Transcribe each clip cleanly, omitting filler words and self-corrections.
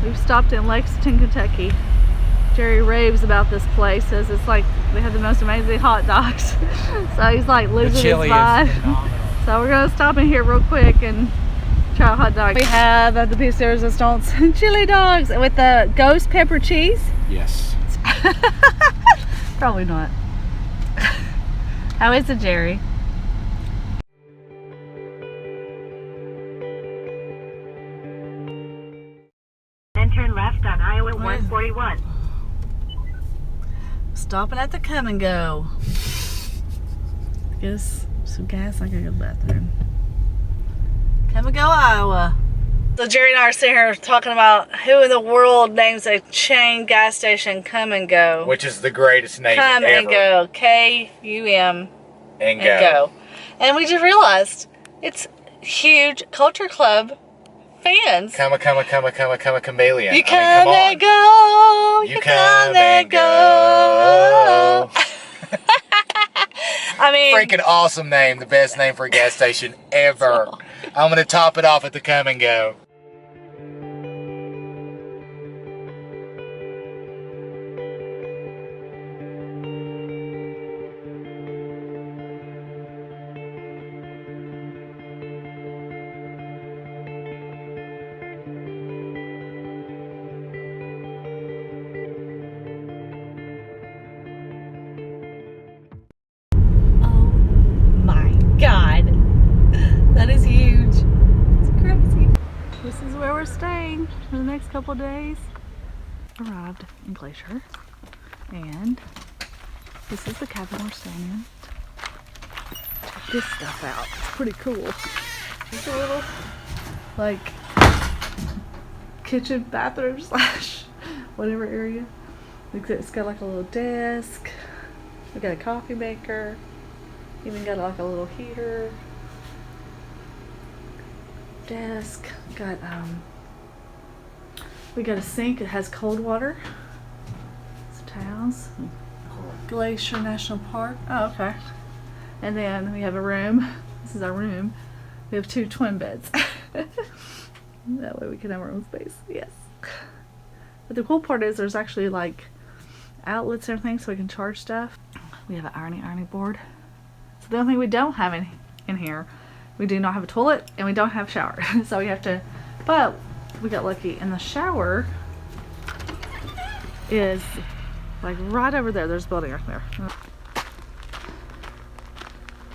We've stopped in Lexington, Kentucky. Jerry raves about this place, says it's like they have the most amazing hot dogs. So he's like losing his mind. So we're gonna stop in here real quick and try a hot dog. We have the piece de resistance chili dogs with the ghost pepper cheese. Yes. Probably not. How is it, Jerry? Then turn left on Iowa 141. Stopping at the Come and Go. Get us some gas. I gotta go to the bathroom. Come and Go, Iowa. So Jerry and I are sitting here talking about who in the world names a chain gas station Come and Go. Which is the greatest name Come ever. and Go. K-U-M And go. And we just realized it's huge Culture Club fans. Come a chameleon. You come and go. You come and go. I mean, Freaking awesome name. The best name for a gas station ever. I'm going to top it off at the Come and Go. God, that is huge. It's crazy. This is where we're staying for the next couple of days. Arrived in Glacier, and this is the cabin we're staying in. Check this stuff out. It's pretty cool. It's a little like kitchen, bathroom slash whatever area. It's got like a little desk. We got a coffee maker. Even got like a little heater, desk. Got we got a sink. It has cold water. Some towels. Glacier National Park. Oh, okay. And then we have a room. This is our room. We have 2 twin beds. That way we can have our own space. Yes. But the cool part is there's actually like outlets and everything, so we can charge stuff. We have an ironing board. So the only thing we don't have in here, we do not have a toilet and we don't have a shower. So we have to, but we got lucky, and the shower is like right over there. There's a building right there.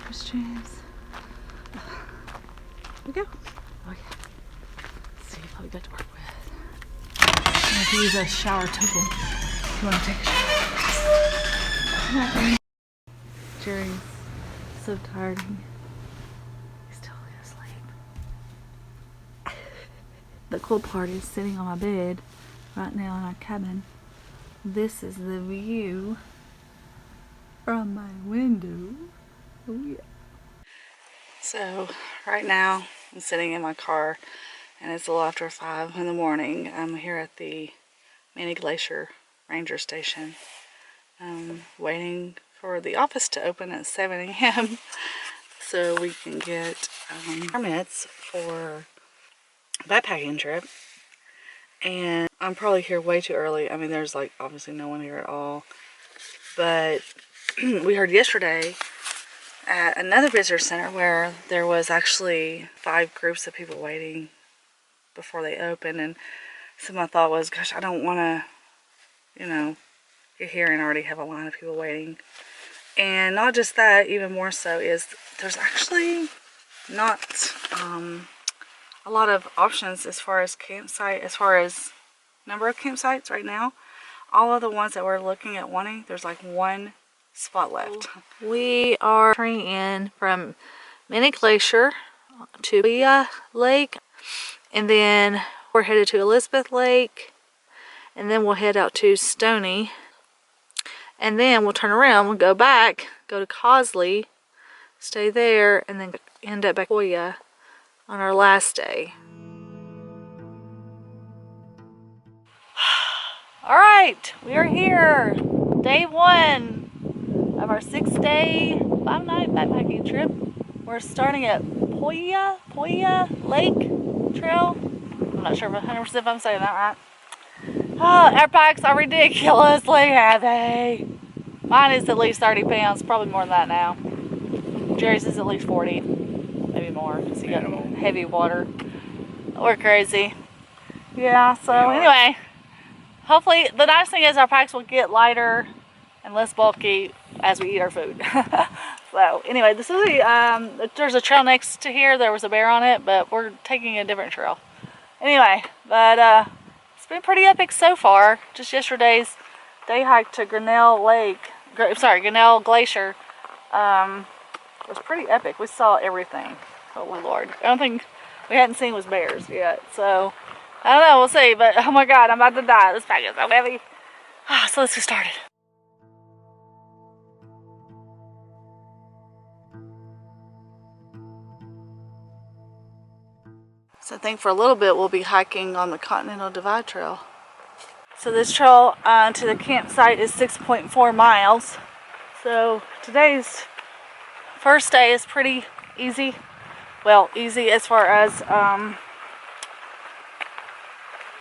There's James. Here we go. Oh yeah. Let's see what we got to work with. I have to use a shower token if you want to take a shower. Jerry's so tired. He's still asleep. The cool part is sitting on my bed right now in our cabin. This is the view from my window. Oh yeah. So right now I'm sitting in my car and it's a little after 5 in the morning. I'm here at the Many Glacier Ranger Station, waiting for the office to open at 7 a.m. so we can get permits for a backpacking trip. And I'm probably here way too early. I mean, there's like obviously no one here at all, but we heard yesterday at another visitor center where there was actually 5 groups of people waiting before they open. And so my thought was, gosh, I don't want to, you know, get here and already have a line of people waiting. And not just that, even more so is there's actually not a lot of options as far as number of campsites right now. All of the ones that we're looking at wanting, there's like 1 spot left. We are turning in from Many Glacier to Poia Lake, and then we're headed to Elizabeth Lake, and then we'll head out to Stoney. And then we'll turn around, we'll go back, go to Cosley, stay there, and then end up back at Poia on our last day. Alright, we are here. Day 1 of our 6-day, 5-night backpacking trip. We're starting at Poia Lake Trail. I'm not sure if 100% if I'm saying that right. Oh, our bikes are ridiculously heavy. Mine is at least 30 pounds, probably more than that now. Jerry's is at least 40, maybe more, because he got heavy water. We're crazy. Yeah, so anyway, hopefully, the nice thing is our packs will get lighter and less bulky as we eat our food. So anyway, this is there's a trail next to here. There was a bear on it, but we're taking a different trail. Anyway, but it's been pretty epic so far. Just yesterday's day hike to Grinnell Glacier was pretty epic. We saw everything. Holy Lord. The only thing we hadn't seen was bears yet. So, I don't know. We'll see. But, oh my God, I'm about to die. This bag is so heavy. So let's get started. So I think for a little bit we'll be hiking on the Continental Divide Trail. So this trail to the campsite is 6.4 miles. So today's first day is pretty easy. Well, easy as far as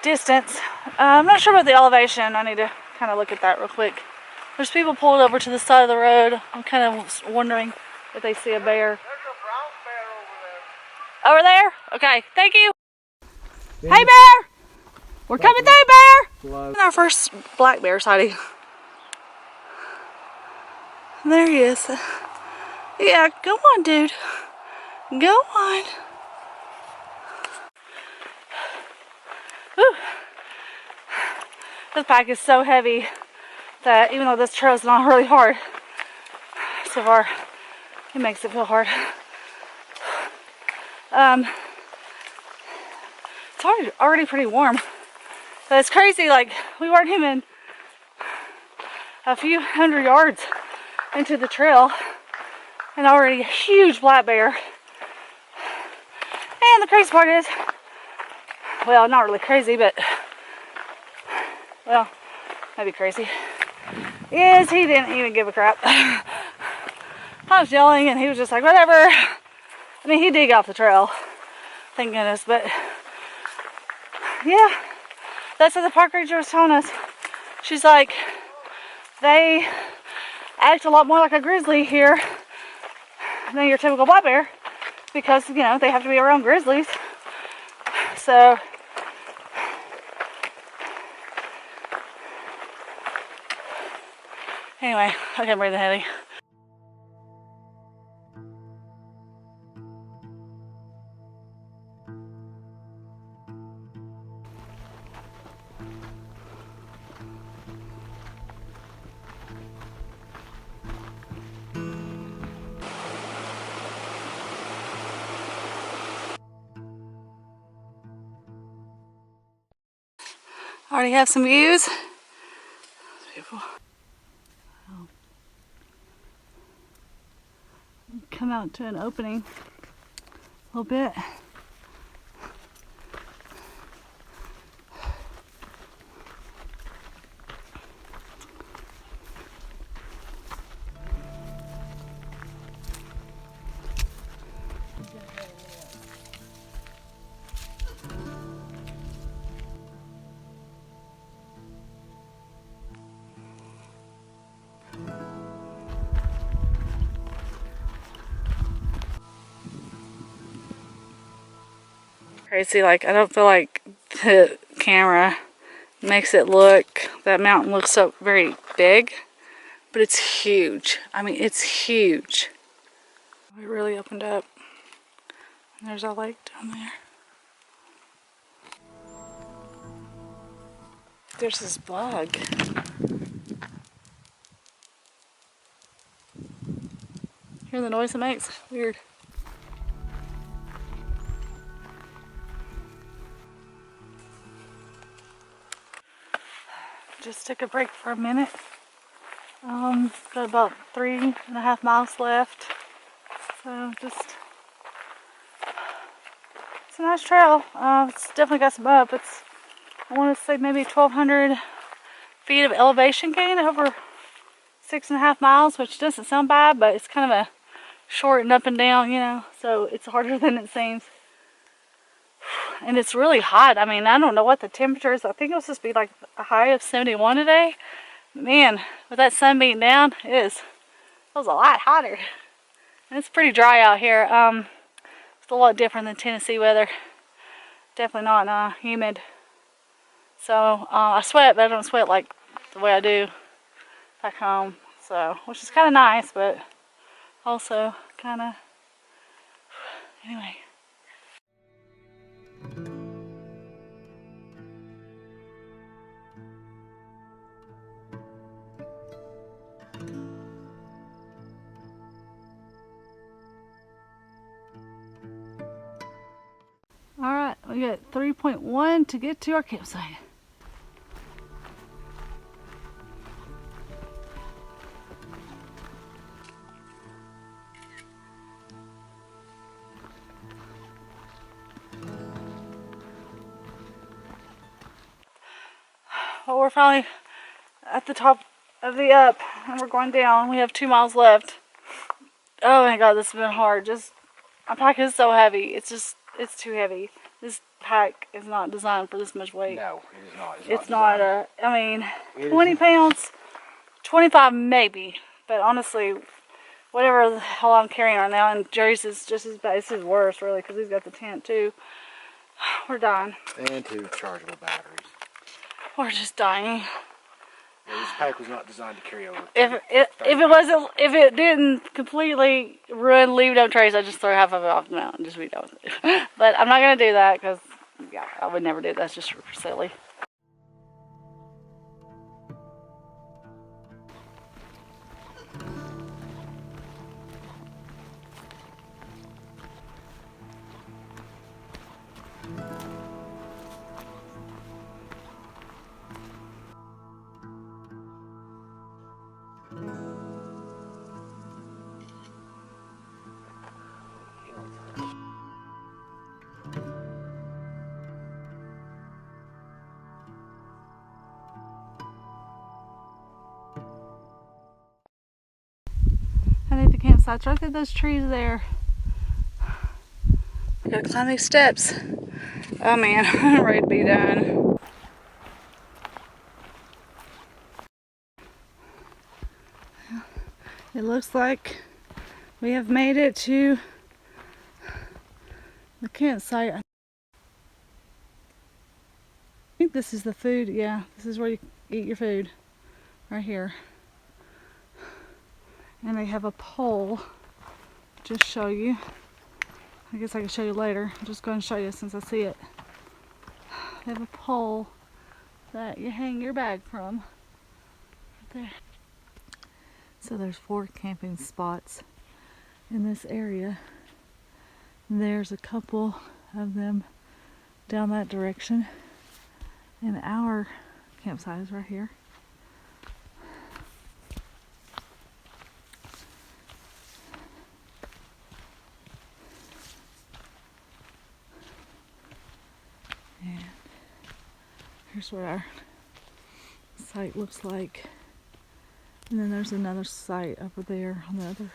distance. I'm not sure about the elevation. I need to kind of look at that real quick. There's people pulled over to the side of the road. I'm kind of wondering if they see a bear. Over there? Okay, thank you. Yeah. Hey, bear! We're coming through, bear! Our first black bear sighting. There he is. Yeah, go on, dude. Go on. Whew. This pack is so heavy that even though this trail is not really hard, so far, it makes it feel hard. It's already pretty warm, but it's crazy. Like, we weren't even a few hundred yards into the trail and already a huge black bear. And the crazy part is, well, not really crazy, but well, maybe crazy, is he didn't even give a crap. I was yelling and he was just like, whatever. I mean, he did get off the trail, thank goodness, but yeah, that's what the park ranger was telling us. She's like, they act a lot more like a grizzly here than your typical black bear because, you know, they have to be around grizzlies. So, anyway, I can't breathe heavy. Already have some views. Beautiful. Oh. Come out to an opening a little bit. Crazy, like, I don't feel like the camera makes it look, that mountain looks so very big, but it's huge. I mean, it's huge. We really opened up. And there's a lake down there. There's this bug. Hear the noise it makes? Weird. Just took a break for a minute. Got about 3.5 miles left. So just, it's a nice trail. It's definitely got some up. It's, I want to say maybe 1,200 feet of elevation gain over 6.5 miles, which doesn't sound bad, but it's kind of a short and up and down, you know, so it's harder than it seems. and it's really hot. I mean, I don't know what the temperature is. I think it was supposed to be like a high of 71 today. Man, with that sun beating down, it was a lot hotter. And it's pretty dry out here. It's a lot different than Tennessee weather. Definitely not humid. So I sweat, but I don't sweat like the way I do back home. So, which is kind of nice, but also kind of, anyway. Alright, we got 3.1 to get to our campsite. Well, we're finally at the top of the up and we're going down. We have 2 miles left. Oh my god, this has been hard. My pack is so heavy. It's too heavy. This pack is not designed for this much weight. No, it is not. It's not I mean, 20 pounds, 25 maybe. But honestly, whatever the hell I'm carrying right now, and Jerry's is just as bad. This is worse, really, because he's got the tent too. We're dying. And 2 chargeable batteries. We're just dying. Yeah, this pack was not designed to carry over. If it didn't completely ruin leave no trace, I'd just throw half of it off the mountain and just be done with it. But I'm not gonna do that because yeah, I would never do that. That's just silly. I think the campsite's right through those trees there. We gotta climb these steps. Oh man, I'm ready to be done. It looks like we have made it to the campsite. I think this is the food. Yeah, this is where you eat your food. Right here. And they have a pole. Just show you. I guess I can show you later. I'll just go and show you since I see it. They have a pole that you hang your bag from. Right there. So there's 4 camping spots in this area. And there's a couple of them down that direction. And our campsite is right here. And here's what our site looks like. And then there's another site over there on the other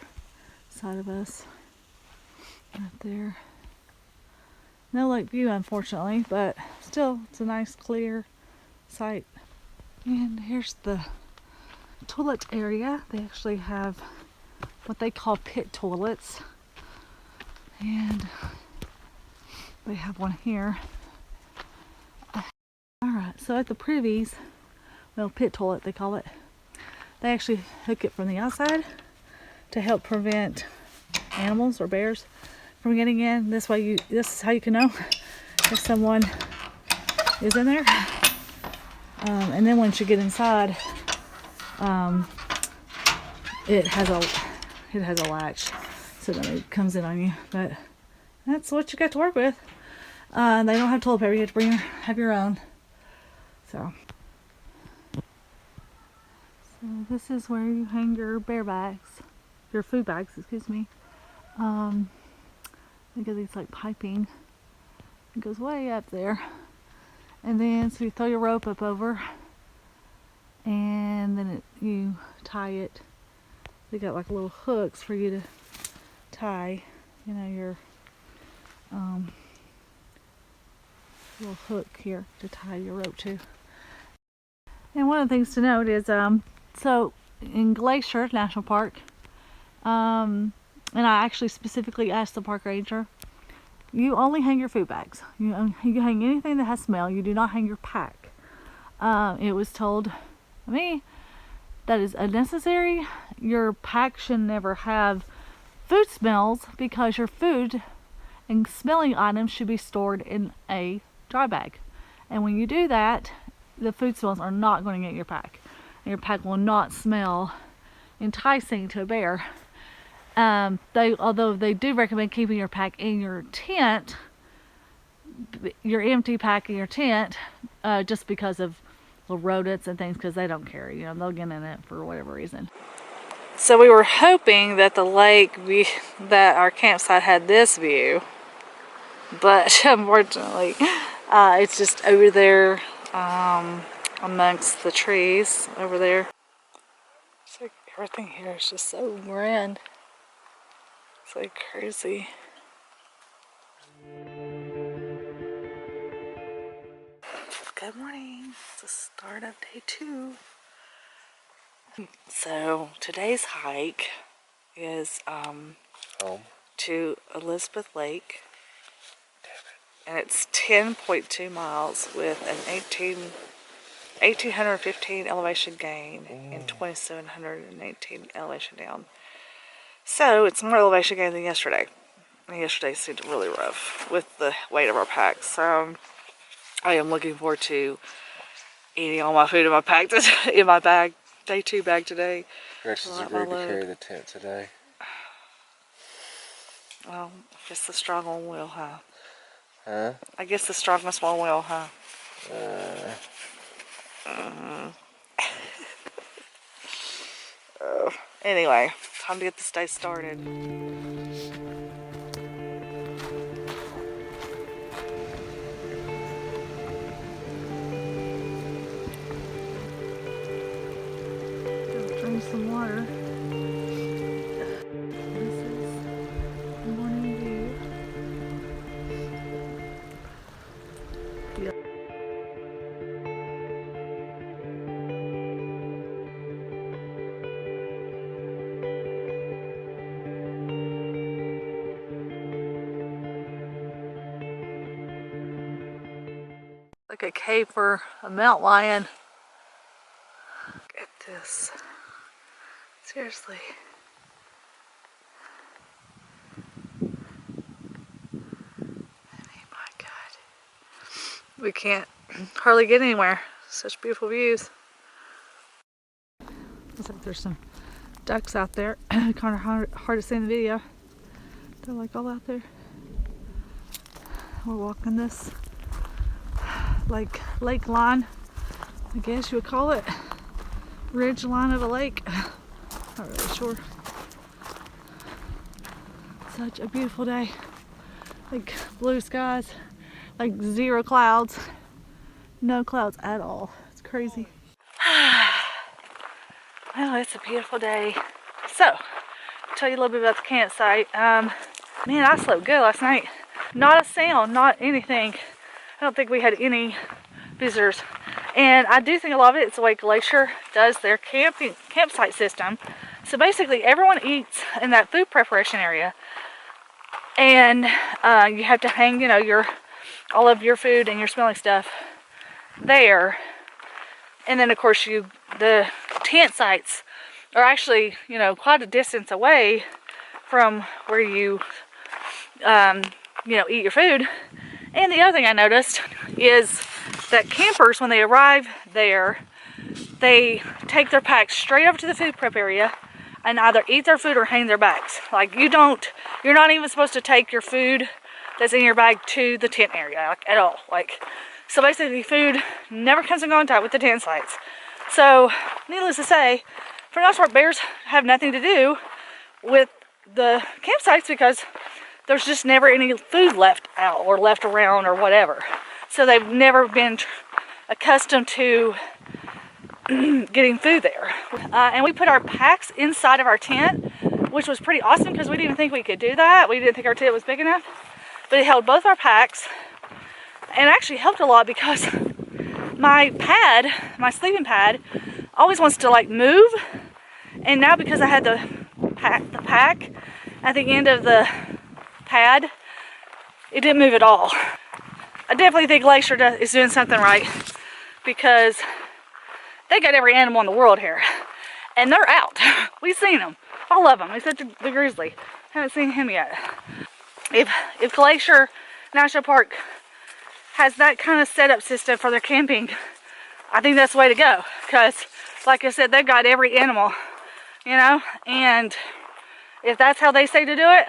side of us. Right there. No lake view, unfortunately, but still, it's a nice clear site. And here's the toilet area. They actually have what they call pit toilets. And they have one here. Alright, so at the privies, well, pit toilet they call it, they actually hook it from the outside to help prevent animals or bears from getting in. This is how you can know if someone is in there. And then once you get inside, it has a latch, so then it comes in on you. But that's what you got to work with. They don't have toilet paper. You have to have your own. So this is where you hang your your food bags, excuse me. Look at these like piping. It goes way up there. And then so you throw your rope up over, and then you tie it. They got like little hooks for you to tie, your little hook here to tie your rope to. And one of the things to note is, so in Glacier National Park, and I actually specifically asked the park ranger, you only hang your food bags. You hang anything that has smell. You do not hang your pack. It was told me that is unnecessary. Your pack should never have food smells because your food and smelling items should be stored in a dry bag. And when you do that, the food smells are not going to get in your pack. And your pack will not smell enticing to a bear. Although they do recommend keeping your pack in your tent, your empty pack in your tent, just because of the rodents and things, because they don't care. You know, they'll get in it for whatever reason. So we were hoping that the lake, that our campsite had this view, but unfortunately, it's just over there, amongst the trees over there. It's like everything here is just so grand. It's like crazy. Good morning. It's the start of day 2. So today's hike is to Elizabeth Lake. And it's 10.2 miles with an 1,815 elevation gain and 2,718 elevation down. So it's more elevation gain than yesterday. And yesterday seemed really rough with the weight of our packs. So I am looking forward to eating all my food in my pack in my bag, day 2 bag today. Gretchen's agreed to carry the tent today. Well, I guess the strong one will, huh? Huh? I guess the strongest one will, huh? Anyway, time to get this day started. Drink some water. This is the morning view. Like a cave for a mountain lion. Look at this. Seriously. I mean, my God. We can't hardly get anywhere. Such beautiful views. Looks like there's some ducks out there. Kind of hard to see in the video. They're like all out there. We're walking this like lake line, I guess you would call it. Ridge line of a lake. Not really sure. Such a beautiful day. Like blue skies, like 0 clouds. No clouds at all. It's crazy. Well, it's a beautiful day. So, I'll tell you a little bit about the campsite. Man, I slept good last night. Not a sound, not anything. I don't think we had any visitors. And I do think a lot of it is the way Glacier does their campsite system. So basically everyone eats in that food preparation area. And you have to hang, you know, all of your food and your smelling stuff there. And then of course the tent sites are actually, you know, quite a distance away from where you eat your food. And the other thing I noticed is that campers, when they arrive there, they take their packs straight over to the food prep area and either eat their food or hang their bags. Like you're not even supposed to take your food that's in your bag to the tent area, like, at all. So basically food never comes in contact with the tent sites. So needless to say, for the most part, bears have nothing to do with the campsites because there's just never any food left out or left around or whatever. So they've never been accustomed to getting food there. And we put our packs inside of our tent, which was pretty awesome because we didn't even think we could do that. We didn't think our tent was big enough. But it held both our packs. And it actually helped a lot because my pad, my sleeping pad, always wants to like move. And now because I had the pack at the end of the pad, it didn't move at all. I definitely think Glacier is doing something right because they got every animal in the world here. And they're out. We've seen them. All of them, except the grizzly. Haven't seen him yet. If Glacier National Park has that kind of setup system for their camping, I think that's the way to go. Because, like I said, they've got every animal, you know. And if that's how they say to do it,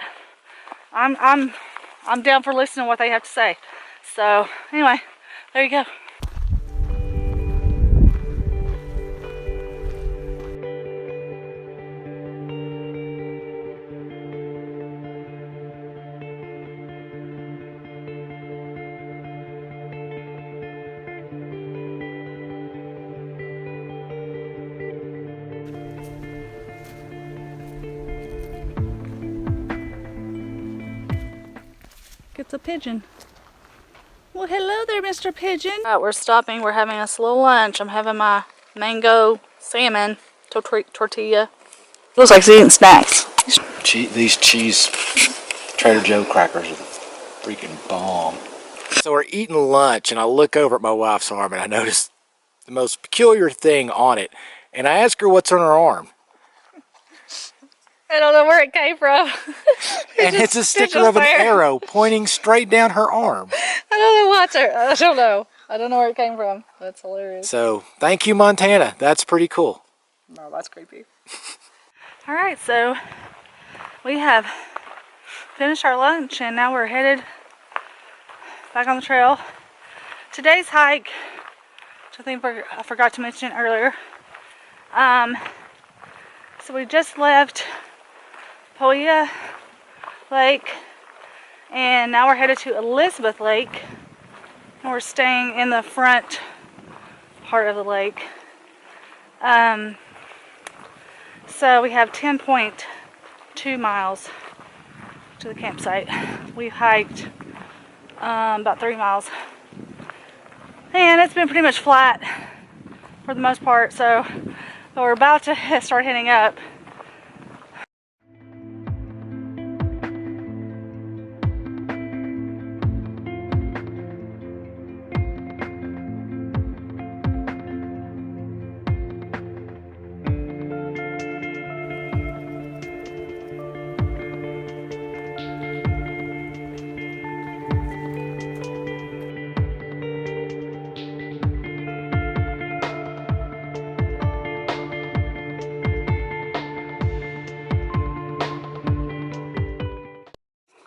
I'm down for listening to what they have to say. So anyway, there you go. It's a pigeon. Well, hello there, Mr. Pigeon. All right, we're stopping. We're having us a little lunch. I'm having my mango salmon tortilla. Looks like he's eating snacks. These cheese Trader Joe crackers are the freaking bomb. So we're eating lunch, and I look over at my wife's arm, and I notice the most peculiar thing on it. And I ask her what's on her arm. I don't know where it came from. And it's a sticker of an arrow pointing straight down her arm. I don't know what's her. I don't know. I don't know where it came from. That's hilarious. So, thank you, Montana. That's pretty cool. No, that's creepy. All right, so we have finished our lunch, and now we're headed back on the trail. Today's hike, which I think I forgot to mention earlier. So we just left Poia Lake, and now we're headed to Elizabeth Lake, and we're staying in the front part of the lake. So we have 10.2 miles to the campsite. We've hiked about 3 miles, and it's been pretty much flat for the most part, so we're about to start heading up.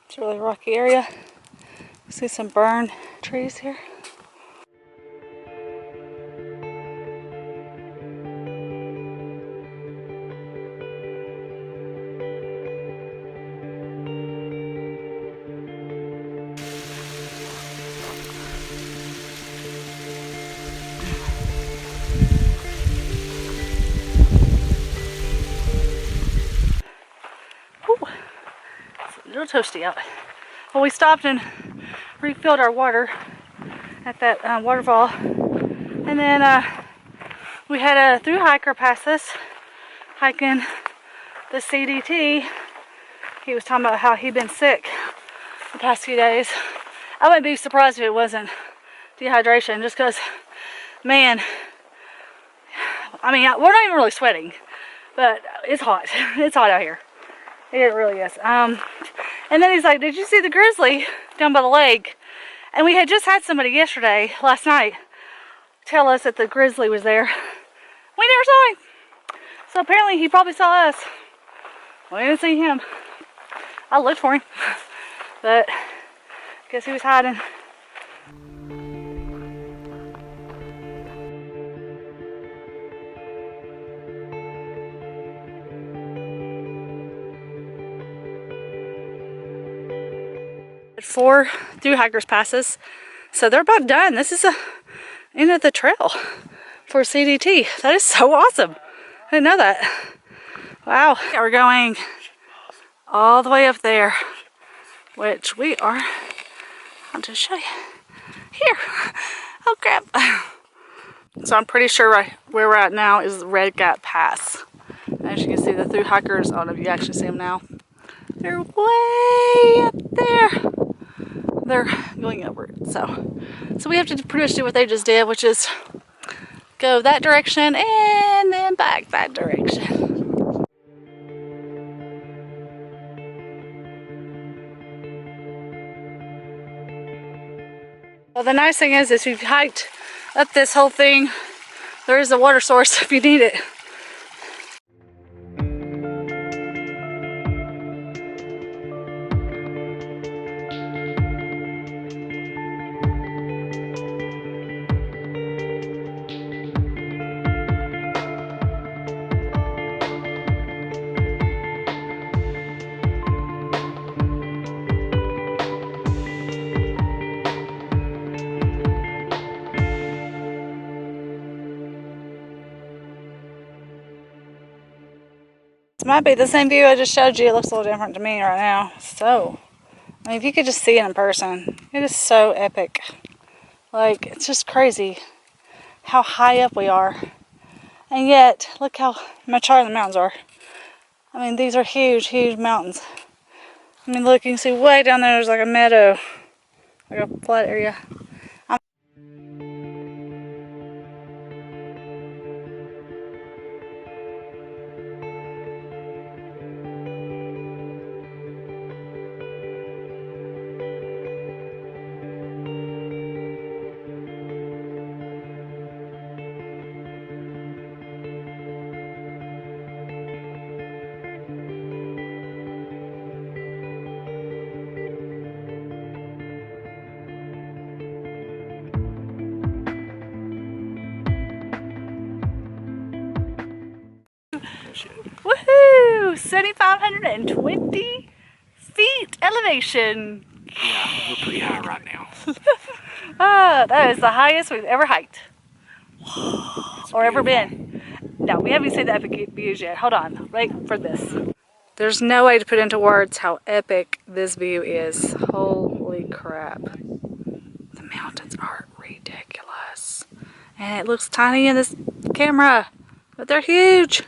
It's a really rocky area. See some burned trees here. A little toasty out. Well, we stopped and refilled our water at that waterfall, and then we had a thru hiker pass us hiking the CDT. He was talking about how he'd been sick the past few days. I wouldn't be surprised if it wasn't dehydration, just because, man, I mean, we're not even really sweating, but it's hot. It's hot out here. It really is. And then he's like, did you see the grizzly down by the lake? And we had just had somebody last night, tell us that the grizzly was there. We never saw him. So apparently he probably saw us. We didn't see him. I looked for him, but I guess he was hiding. Four thru hikers passes, so they're about done. This is the end of the trail for CDT. That is so awesome. I didn't know that. Wow. We're going all the way up there, which we are, I'll just show you. Here. Oh crap. So I'm pretty sure where we're at now is Red Gap Pass. As you can see, the thru hikers, I don't know if you actually see them now. They're way up there. They're going upward. So we have to pretty much do what they just did, which is go that direction and then back that direction. Well, the nice thing is if you've hiked up this whole thing, there is a water source if you need it. This might be the same view I just showed you. It looks a little different to me right now. So, I mean, if you could just see it in person, it is so epic. Like, it's just crazy how high up we are. And yet, look how much higher the mountains are. I mean, these are huge, huge mountains. I mean, look, you can see way down there, there's like a meadow, like a flat area. Woohoo! 7,520 feet elevation. Yeah, we're pretty high right now. That is the highest we've ever hiked. Or ever been. No, we haven't seen the epic views yet. Hold on, wait for this. There's no way to put into words how epic this view is. Holy crap. The mountains are ridiculous. And it looks tiny in this camera, but they're huge.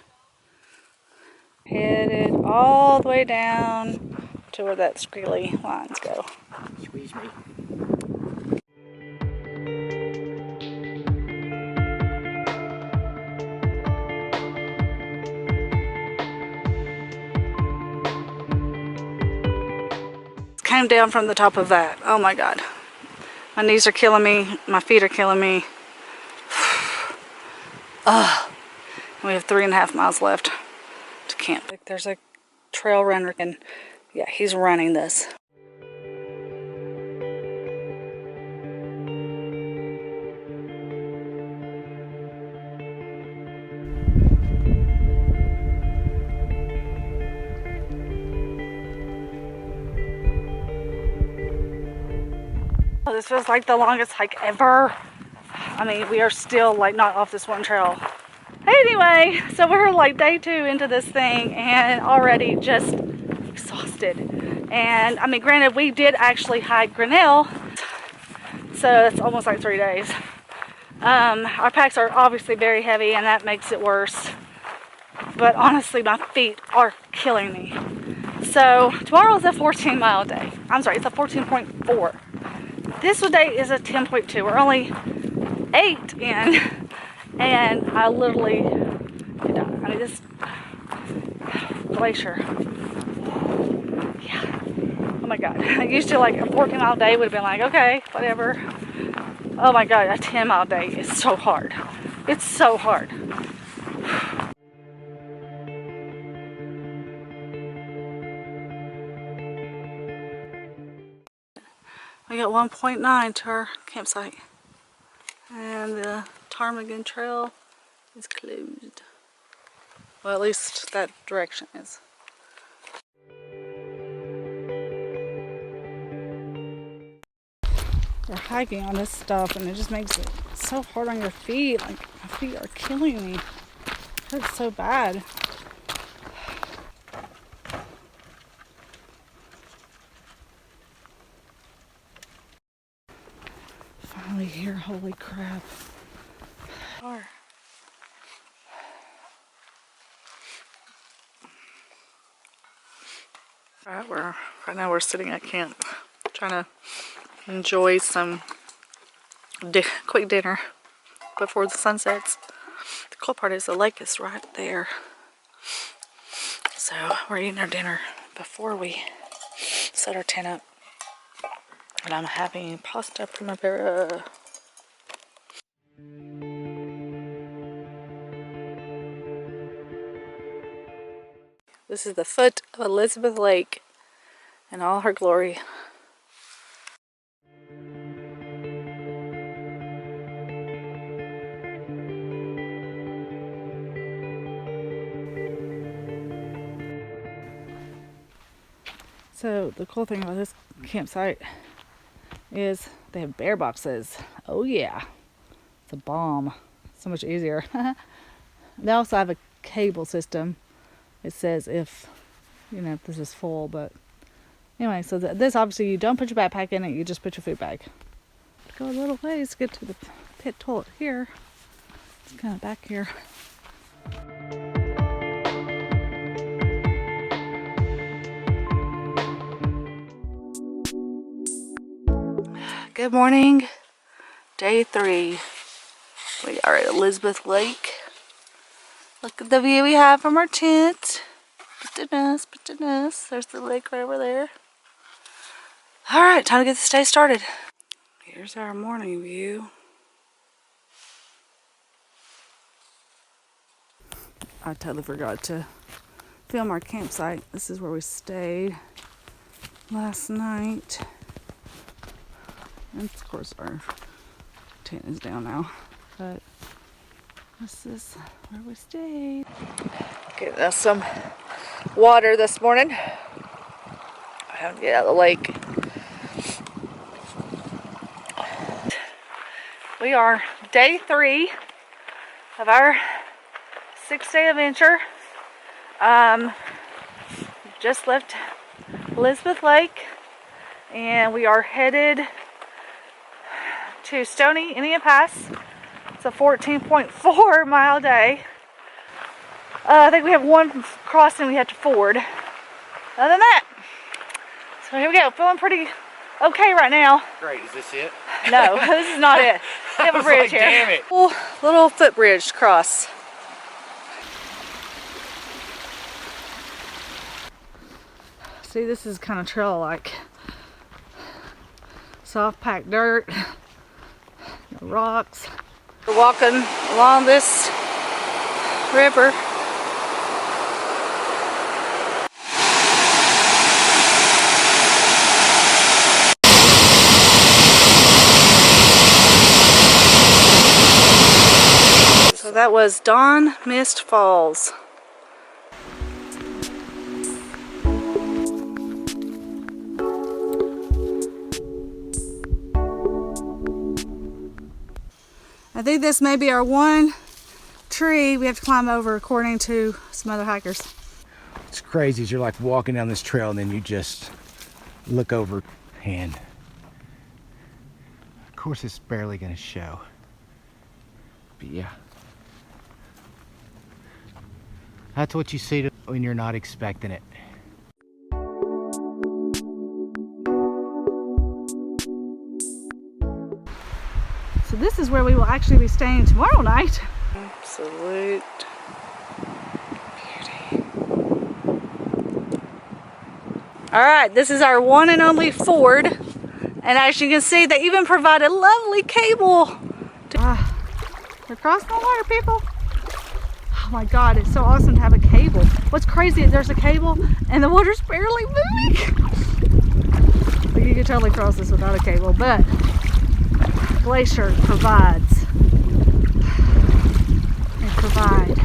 Headed all the way down to where that squiggly lines go. Squeeze me. Came down from the top of that. Oh my god. My knees are killing me. My feet are killing me. We have 3.5 miles left to camp. Like, there's a trail runner and yeah, he's running this. Oh, this was like the longest hike ever. I mean, we are still like not off this one trail. Anyway, so we're like day 2 into this thing and already just exhausted. And I mean, granted, we did actually hike Grinnell, so it's almost like 3 days. Our packs are obviously very heavy and that makes it worse. But honestly, my feet are killing me. So tomorrow is a 14-mile day. I'm sorry, it's a 14.4. This day is a 10.2. We're only 8 in. And I literally, you know, I mean, this glacier, yeah, oh my god. Used to like a 14-mile day would have been like, okay, whatever. Oh my god, a 10-mile day is so hard. It's so hard. We got 1.9 to our campsite. And the Ptarmigan Trail is closed. Well, at least that direction is. We're hiking on this stuff and it just makes it so hard on your feet. Like, my feet are killing me. It hurts so bad. Holy crap. Alright, right now we're sitting at camp trying to enjoy some quick dinner before the sun sets. The cool part is the lake is right there. So we're eating our dinner before we set our tent up. And I'm having pasta primavera. This is the foot of Elizabeth Lake in all her glory. So the cool thing about this campsite is they have bear boxes. Oh yeah, it's a bomb. So much easier. They also have a cable system. It says if, you know, if this is full, but anyway, so this obviously you don't put your backpack in it, you just put your food bag. Go a little ways to get to the pit toilet here. It's kind of back here. Good morning, day 3. We are at Elizabeth Lake. Look at the view we have from our tent. Pretty nice, pretty nice. There's the lake right over there. Alright, time to get this day started. Here's our morning view. I totally forgot to film our campsite. This is where we stayed last night. And of course our tent is down now. But this is where we stayed. Okay, that's some water this morning. I have to get out of the lake. We are day 3 of our 6-day adventure. Just left Elizabeth Lake and we are headed to Stoney Indian Pass. It's a 14.4 mile day. I think we have one crossing we have to ford. Other than that, so here we go. Feeling pretty okay right now. Great, is this it? No, this is not it. We have a bridge here. Damn it. Little footbridge to cross. See, this is kind of trail-like. Soft packed dirt, no rocks. We're walking along this river. So that was Dawn Mist Falls. I think this may be our one tree we have to climb over according to some other hikers. What's crazy is you're like walking down this trail and then you just look over and of course it's barely gonna show. But yeah. That's what you see when you're not expecting it. So this is where we will actually be staying tomorrow night. Absolute beauty. Alright, this is our one and only ford. And as you can see, they even provide a lovely cable. We're crossing the water, people. Oh my god, it's so awesome to have a cable. What's crazy is there's a cable and the water's barely moving. Like you could totally cross this without a cable, but Glacier provides. They provide.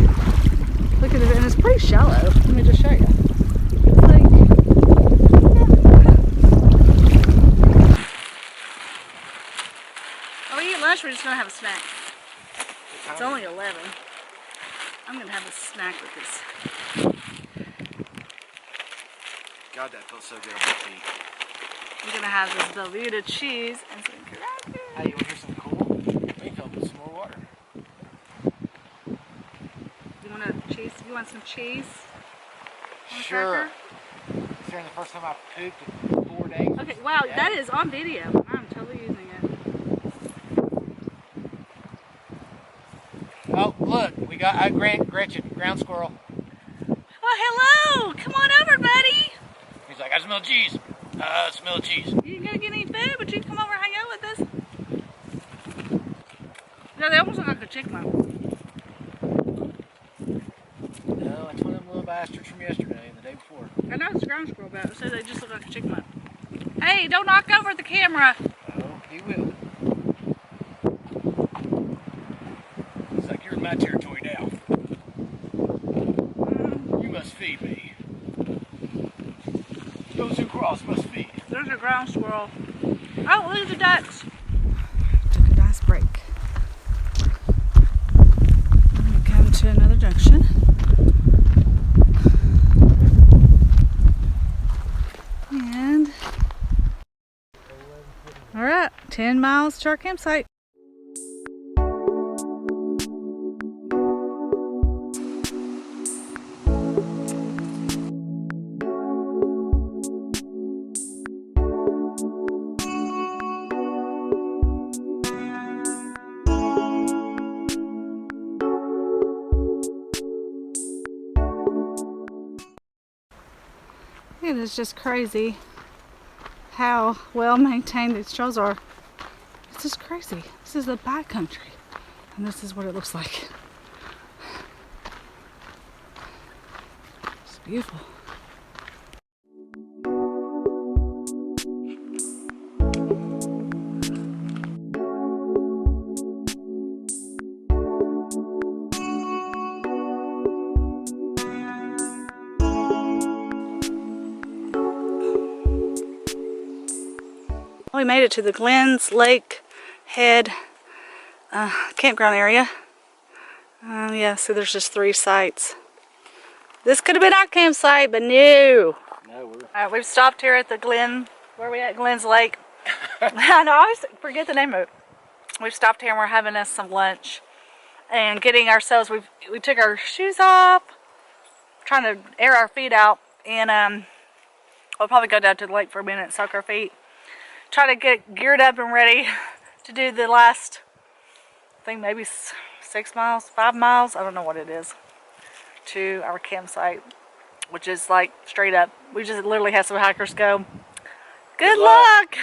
Look at it, and it's pretty shallow. Let me just show you. Like, are we eating lunch or are we just gonna have a snack? It's only 11. I'm gonna have a snack with this. God, that feels so good on my feet. I'm gonna have this Velveeta cheese and some crackers. Hey, you want to hear something cool? want some cheese? Sure. Considering the first time I pooped in 4 days. Okay, wow, that is on video. I'm totally using it. Oh, look, we got Gretchen, ground squirrel. Oh, hello! Come on over, buddy. He's like, I smell cheese. I smell cheese. You ain't gonna get any food, but you can come over and hang out with us. No, they almost look like a chipmunk. No, that's one of them little bastards from yesterday and the day before. I know it's a ground squirrel, but it says they just look like a chipmunk. Hey, don't knock over the camera. Oh, he will. It's like you're in my territory now. You must feed me. Those who cross must feed. There's a ground squirrel. Oh, look at the ducks. Took a nice break. We come to another junction. And all right, 10 miles to our campsite. It is just crazy how well maintained these trails are. It's just crazy. This is the backcountry, and this is what it looks like. It's beautiful. We made it to the Glacier Lake head campground area. Yeah, so there's just 3 sites. This could have been our campsite, but no. No, Alright, we've stopped here at the where are we at? Glacier Lake. I know, I always forget the name of it. We've stopped here and we're having us some lunch and getting ourselves, we took our shoes off, trying to air our feet out, and we'll probably go down to the lake for a minute and soak our feet. Try to get geared up and ready to do the last, I think maybe 6 miles, 5 miles, I don't know what it is, to our campsite, which is like straight up. We just literally had some hikers go, good luck.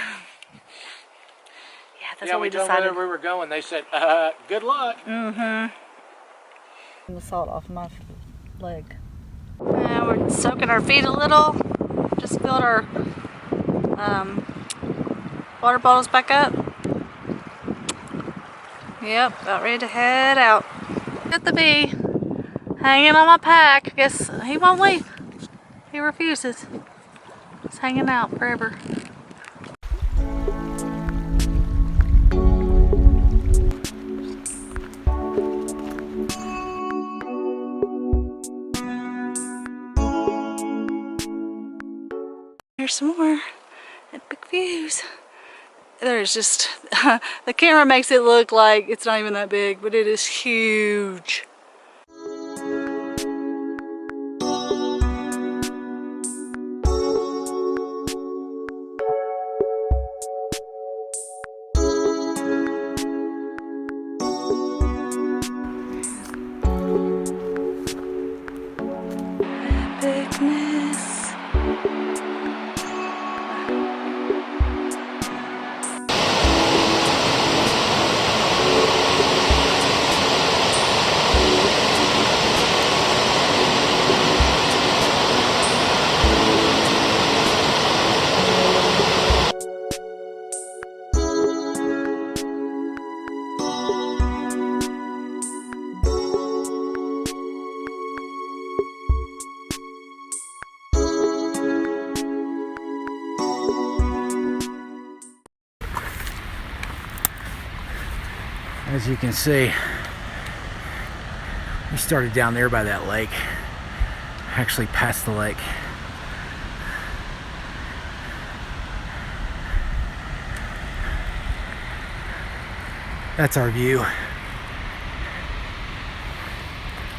Yeah, that's what we decided. Where we were going, they said, good luck. The salt off my leg. We're soaking our feet a little. Just filled our water bottles back up. Yep, about ready to head out. Got the bee hanging on my pack. I guess he won't leave. He refuses. He's hanging out forever. Here's some more epic views. There's just, the camera makes it look like it's not even that big, but it is huge. Epicness. As you can see, we started down there by that lake, actually past the lake. That's our view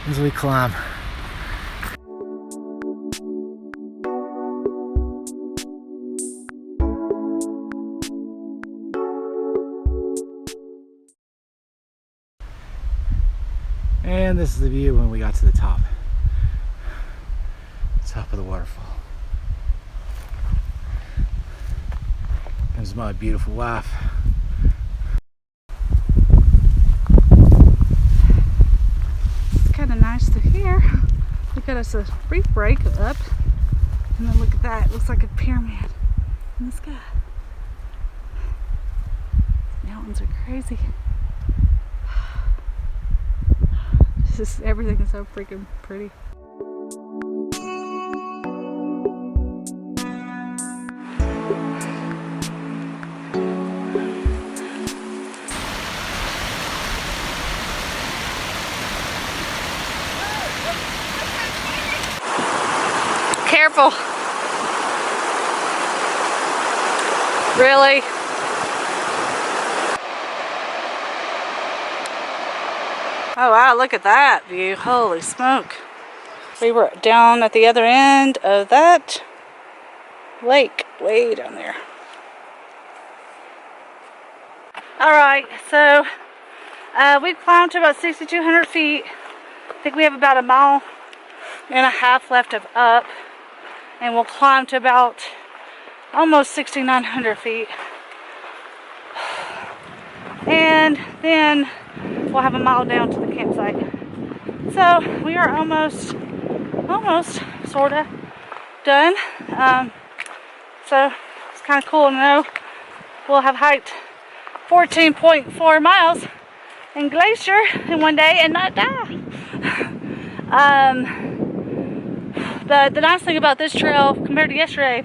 as we climb And this is the view when we got to the top of the waterfall. There's my beautiful wife. It's kind of nice to hear. Look at us, a brief break up, and then look at that. It looks like a pyramid in the sky. Mountains are crazy. Everything is so freaking pretty. Careful. Really? Oh wow, look at that view. Holy smoke. We were down at the other end of that lake, way down there. Alright, so we've climbed to about 6,200 feet. I think we have about 1.5 miles left of up. And we'll climb to about almost 6,900 feet. And then we'll have 1 mile down to the campsite. So we are almost sorta done. So it's kind of cool to know we'll have hiked 14.4 miles in Glacier in one day and not die. The nice thing about this trail compared to yesterday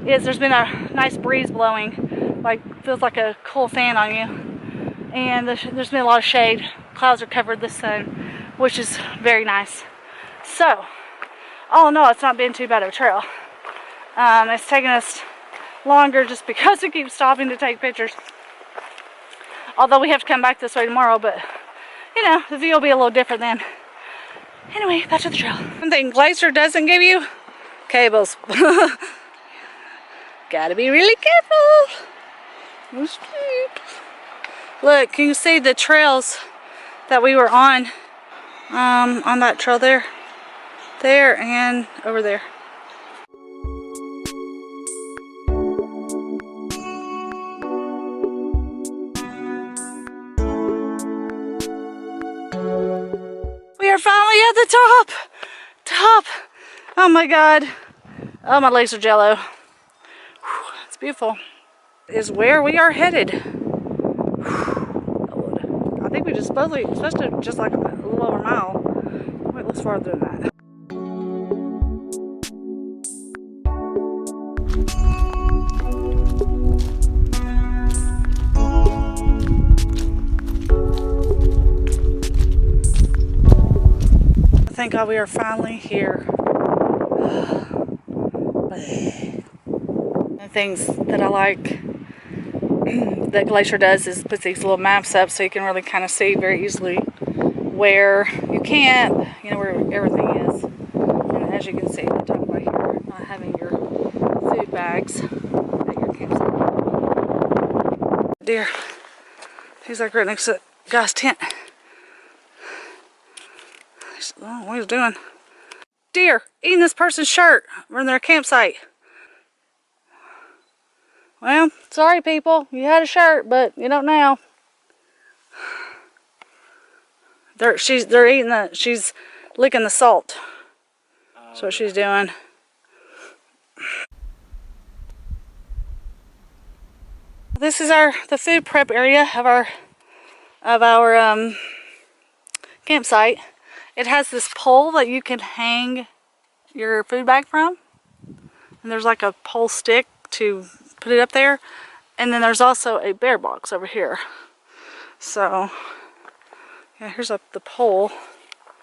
is there's been a nice breeze blowing, like feels like a cool fan on you, and there's been a lot of shade. Clouds are covered the sun, which is very nice. So all in all, it's not been too bad of a trail. It's taken us longer just because we keep stopping to take pictures, although we have to come back this way tomorrow, but you know, the view will be a little different then. Anyway, back to the trail. One thing Glacier doesn't give you, cables. Gotta be really careful. Look, can you see the trails that we were on that trail there and over there. We are finally at the top. Oh my God. Oh, my legs are jello. Whew, it's beautiful. Is where we are headed. Whew, I think we just supposed to just like a little over a mile. Oh, it looks farther than that. Thank God we are finally here. The things that I like that Glacier does is puts these little maps up so you can really kind of see very easily where you camp, you know, where everything is. And as you can see, they talk about here not having your food bags at your campsite. Deer, he's like right next to the guy's tent. Oh, what he's doing? Deer eating this person's shirt. We're in their campsite. Well, sorry people, you had a shirt, but you don't now. She's licking the salt. That's what she's doing. This is the food prep area of our campsite. It has this pole that you can hang your food bag from. And there's like a pole stick to put it up there. And then there's also a bear box over here. So, yeah, here's the pole.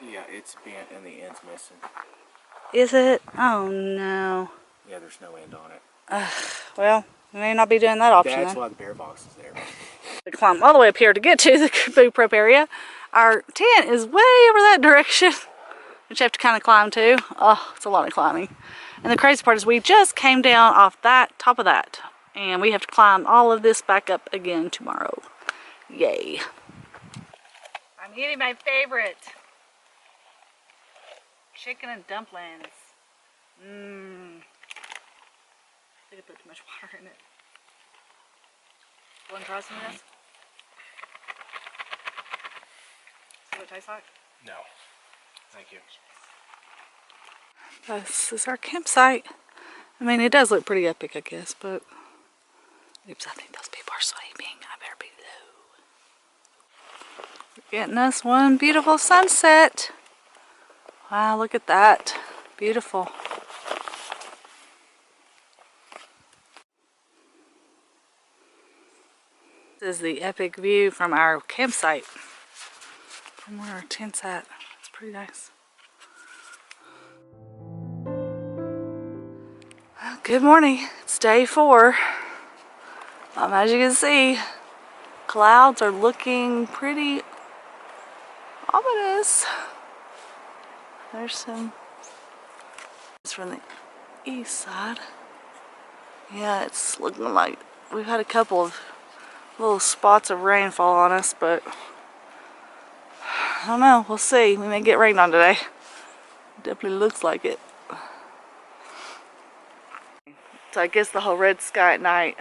Yeah, it's bent and the end's missing. Is it? Oh no. Yeah, there's no end on it. Well, we may not be doing that option. That's then. why the bear box is there. We climb all the way up here to get to the food prep area. Our tent is way over that direction, which you have to kind of climb to. Oh, it's a lot of climbing. And the crazy part is we just came down off that top of that, and we have to climb all of this back up again tomorrow. Yay. I I'm eating my favorite. Chicken and dumplings. Mmm. I think I put too much water in it. You want to try some of this? See what it tastes like? No. Thank you. This is our campsite. I mean, it does look pretty epic, I guess, but... Oops, I think those people are sleeping. I better be low. We're getting us one beautiful sunset. Wow, look at that. Beautiful. This is the epic view from our campsite. From where our tent's at. It's pretty nice. Well, good morning. It's day 4. As you can see, clouds are looking pretty ominous. There's some. It's from the east side. Yeah, it's looking like we've had a couple of little spots of rainfall on us, but I don't know. We'll see. We may get rained on today. Definitely looks like it. So I guess the whole red sky at night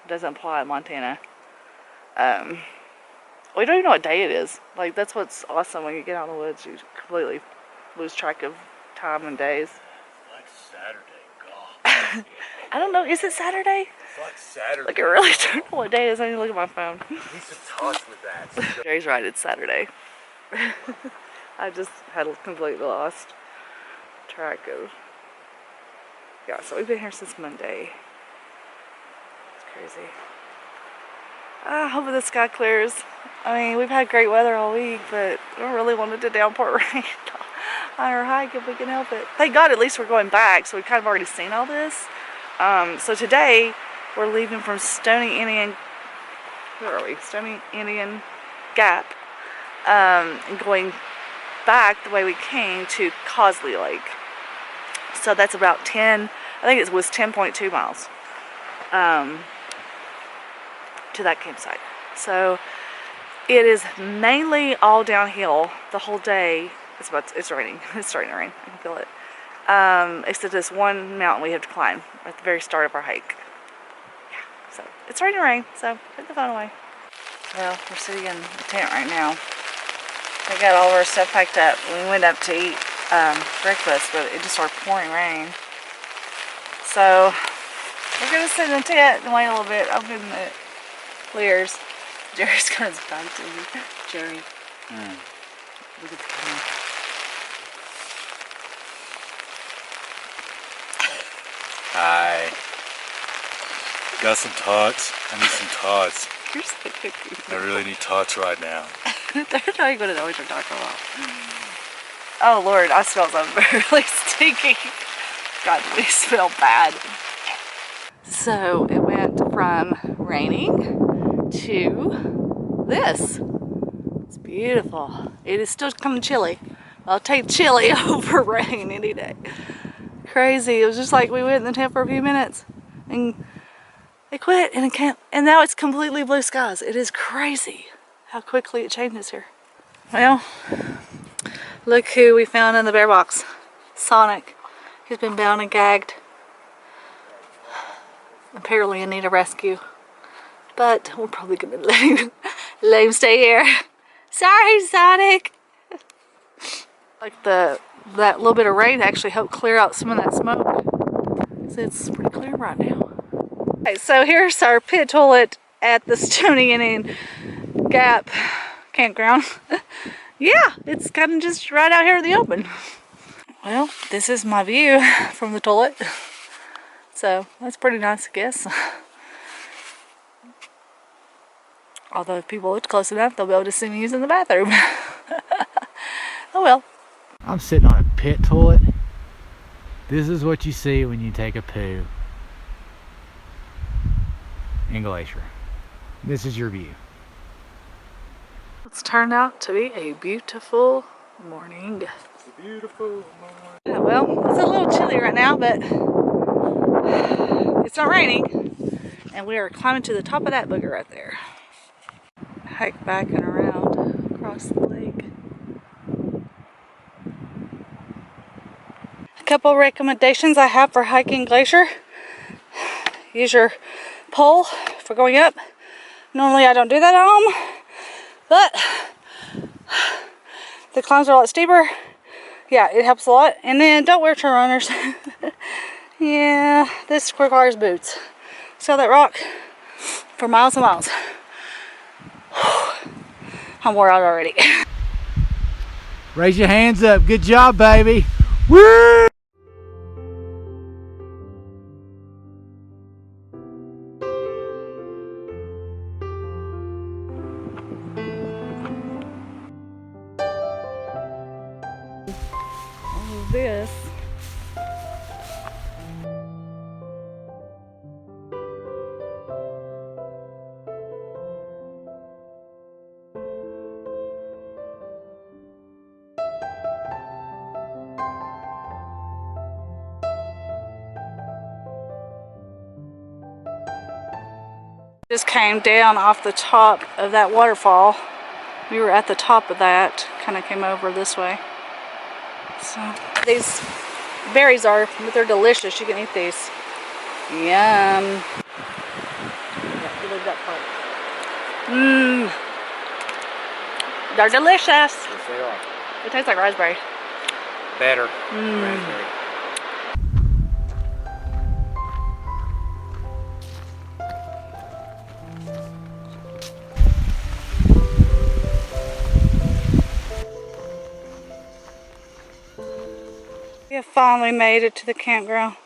doesn't apply in Montana. We don't even know what day it is. Like, that's what's awesome when you get out in the woods. You completely lose track of time and days. It's like Saturday. God. I don't know. Is it Saturday? It's like Saturday. Like, I really don't know what day it is. I need to look at my phone. He's in touch with that. Jerry's right. It's Saturday. I just had completely lost track of. Yeah, so we've been here since Monday. It's crazy. I hope the sky clears. I mean, we've had great weather all week, but we don't really want it to downpour rain on our hike if we can help it. Thank God at least we're going back, so we've kind of already seen all this. So today we're leaving from Stoney Indian. Where are we? Stoney Indian Gap, and going back the way we came to Cosley Lake. So that's about 10. I think it was 10.2 miles to that campsite. So it is mainly all downhill the whole day. It's raining. It's starting to rain. I can feel it. Except this one mountain we have to climb at the very start of our hike. Yeah. So it's starting to rain. So put the phone away. Well, we're sitting in the tent right now. We got all of our stuff packed up. We went up to eat breakfast, but it just started pouring rain. So we're gonna sit in the tent and wait a little bit, hoping it clears. Jerry's got his back to me. Jerry. Look at the camera. Hi. Got some tots. I need some tots. You're so cookie. I really need tots right now. They're not even gonna know what you're talking about. Oh Lord, I smell something really stinky. God, we smell bad. So it went from raining to this. It's beautiful. It is still kind of chilly. I'll take chilly over rain any day. Crazy. It was just like we went in the tent for a few minutes and it quit and it can't. And now it's completely blue skies. It is crazy how quickly it changes here. Well, look who we found in the bear box. Sonic. He's been bound and gagged. Apparently in need of rescue. But we're probably gonna let him stay here. Sorry, Sonic! Like that little bit of rain actually helped clear out some of that smoke. So it's pretty clear right now. Okay, so here's our pit toilet at the Stoney Indian Gap campground. Yeah, it's kind of just right out here in the open. Well, this is my view from the toilet. So that's pretty nice, I guess. Although if people look close enough, they'll be able to see me using the bathroom. Oh well. I'm sitting on a pit toilet. This is what you see when you take a poo in Glacier. This is your view. It's turned out to be a beautiful morning. It's a beautiful morning. Yeah, well, it's a little chilly right now, but it's not raining. And we are climbing to the top of that booger right there. Hike back and around across the lake. Couple recommendations I have for hiking Glacier. Use your pole for going up. Normally I don't do that at home, but the climbs are a lot steeper. Yeah, it helps a lot. And then don't wear trail runners. Yeah, this requires boots. See all that rock? For miles and miles. I'm wore out already. Raise your hands up. Good job, baby. Woo! All of this. Just came down off the top of that waterfall. We were at the top of that, kind of came over this way. So these berries are, but they're delicious. You can eat these. Yum. Yeah, you leave that part. Mmm. They're delicious. Yes, they are. It tastes like raspberry. Better. Mmm. Raspberry. We have finally made it to the campground.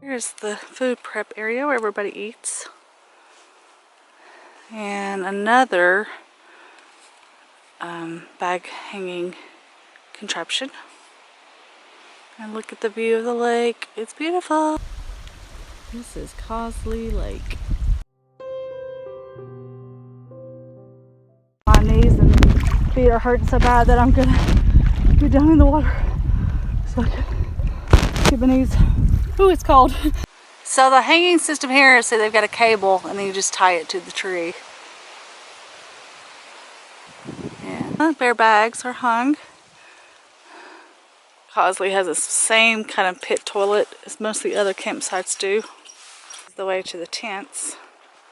Here's the food prep area where everybody eats. And another bag hanging contraption. And look at the view of the lake. It's beautiful. This is Cosley Lake. My knees and feet are hurting so bad that I'm gonna get down in the water so I can get my knees. Ooh, it's cold. So the hanging system here is, so they've got a cable and then you just tie it to the tree. And bear bags are hung. Cosley has the same kind of pit toilet as most of the other campsites do. It's the way to the tents.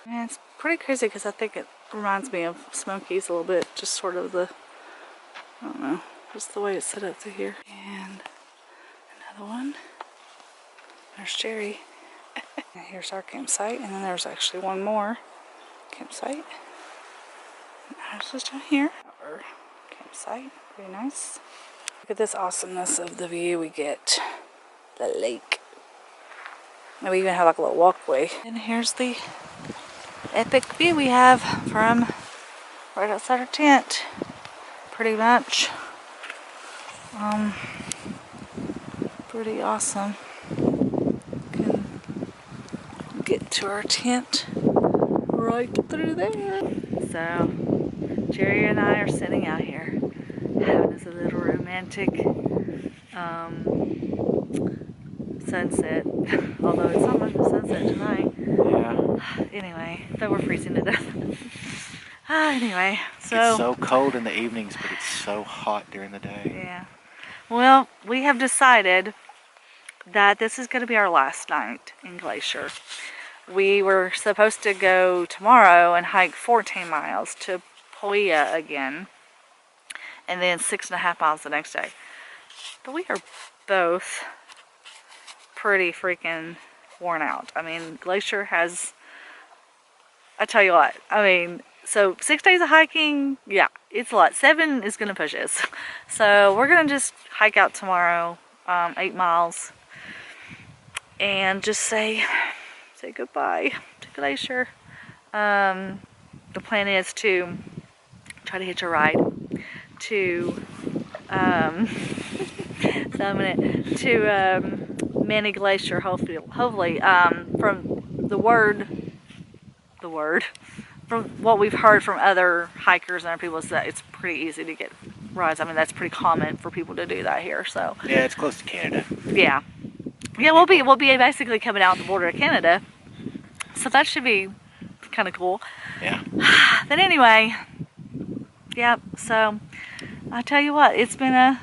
And it's pretty crazy because I think it reminds me of Smokies a little bit. Just sort of the, I don't know, just the way it's set up to here. And another one. There's Jerry. And here's our campsite. And then there's actually one more campsite. And ours is down here. Our campsite. Very nice. Look at this awesomeness of the view we get. The lake. And we even have like a little walkway. And here's the epic view we have from right outside our tent. Pretty much. Pretty awesome. Can get to our tent right through there. So Jerry and I are sitting out here having this little romantic sunset, although it's not much of a sunset tonight. Yeah. Anyway, though we're freezing to death. Anyway, so It's so cold in the evenings, but it's so hot during the day. yeah. Well, we have decided that this is going to be our last night in Glacier. We were supposed to go tomorrow and hike 14 miles to Poia again, and then 6.5 miles the next day. But we are both pretty freaking worn out. I mean, Glacier has, I tell you what, I mean, so 6 days of hiking, yeah, it's a lot. 7 is going to push us. So we're going to just hike out tomorrow, 8 miles, and just say goodbye to Glacier. The plan is to try to hitch a ride to Many Glacier, hopefully from the word from what we've heard from other hikers and other people is that it's pretty easy to get rides. I mean, that's pretty common for people to do that here. So Yeah, it's close to Canada. yeah, we'll be basically coming out the border of Canada, so that should be kind of cool. Yeah. But anyway, yep. So I tell you what, it's been an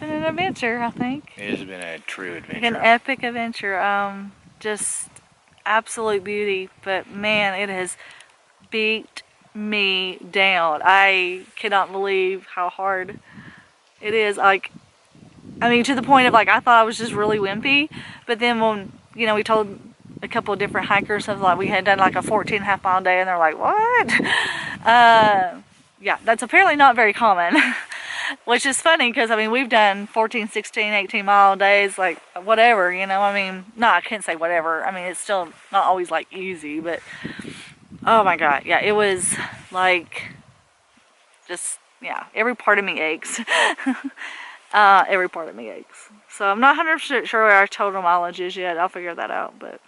adventure. I think It has been a true like adventure. an epic adventure. Just absolute beauty. But man, it has beat me down. I cannot believe how hard it is. Like, I mean, to the point of like, I thought I was just really wimpy, but then when, you know, we told a couple of different hikers of like, we had done like a 14.5 mile day, and they're like, what? Yeah, that's apparently not very common, which is funny because, I mean, we've done 14, 16, 18 mile days, like whatever, you know, I mean, no, I can't say whatever. I mean, it's still not always like easy, but oh my God. Yeah, it was like, just, yeah, every part of me aches. Every part of me aches. So I'm not 100% sure where our total mileage is yet. I'll figure that out. But